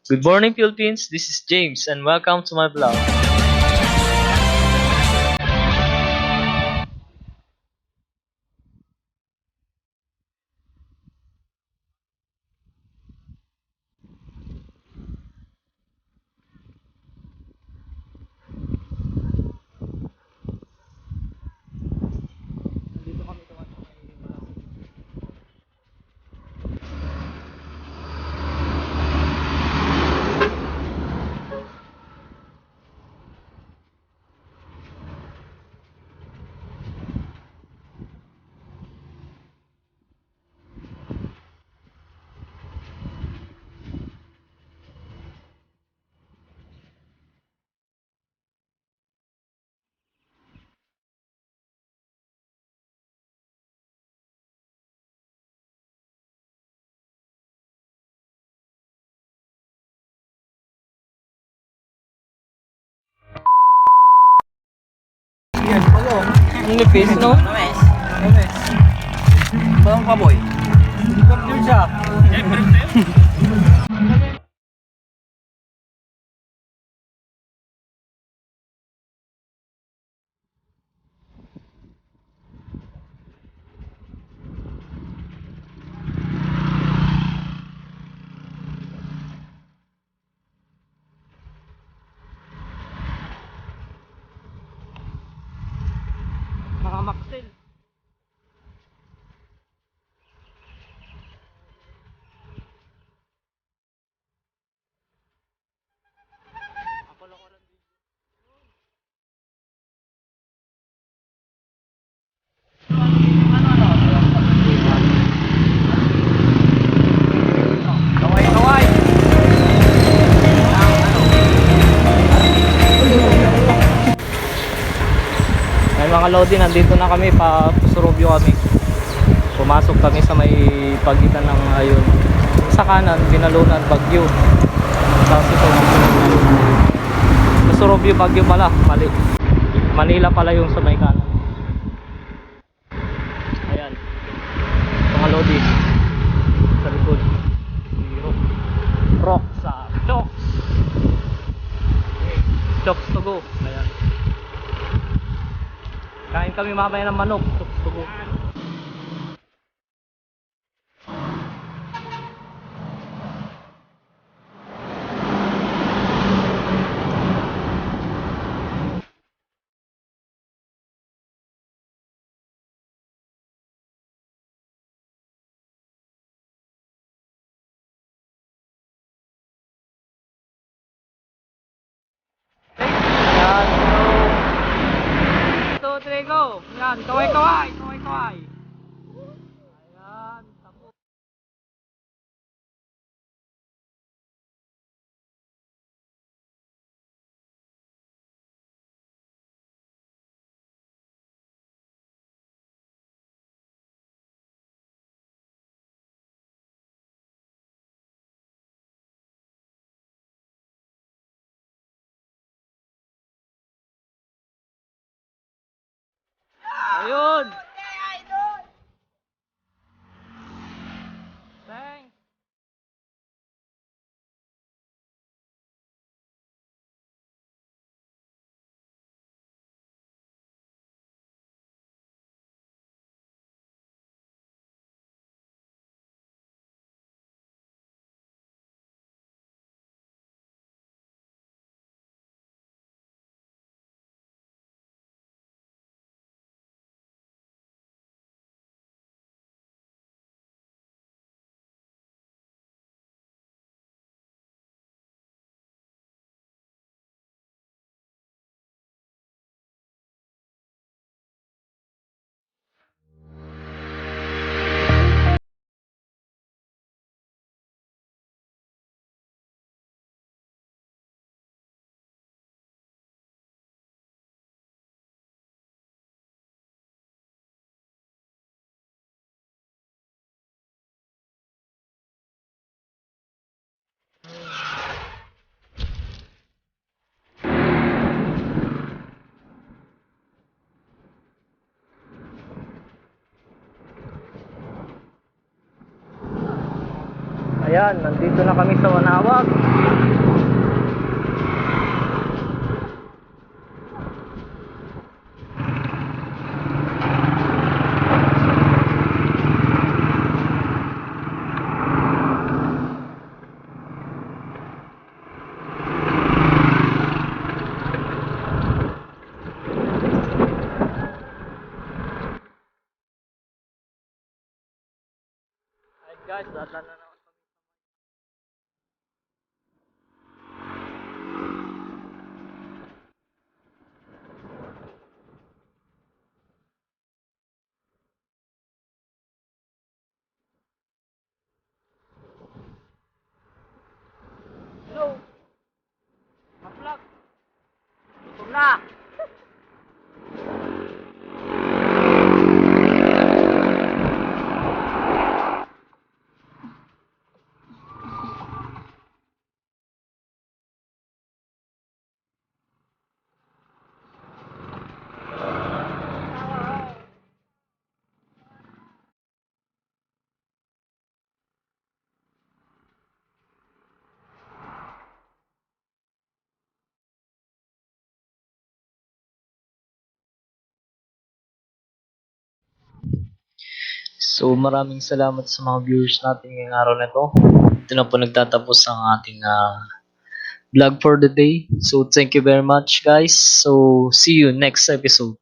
Good morning, Philippines. This is James, and welcome to my vlog. Ang nipis, no? Names. Names. Parang kaboy. Kapil siya. Mga Maxel. Kaway-kaway. May mga lodi, nandito na kami, Surobyo kami. Pumasok kami sa may pagitan ng ayun. Sa kanan, Binalunan, Bagyo. Tapos ito, Surobyo, Bagyo pala, mali. Manila pala yung sa may kanan. Ayan, mga lodi. Sa likod, Rock sa Choks. Choks to go. Ayan. Kain kami mamaya ng manok. Choks to go. Yan, so 2, 3, go! Yan, kaway-kaway! Kaway-kaway! Ayan, tapos. Ayun! Ayan, nandito na kami sa Wanawag. Alright guys, datan na naman kami. Hello! Maplak! Gutom na! So maraming salamat sa mga viewers natin ngayong araw na to. Ito na po nagtatapos ang ating vlog for the day. So thank you very much guys. So see you next episode.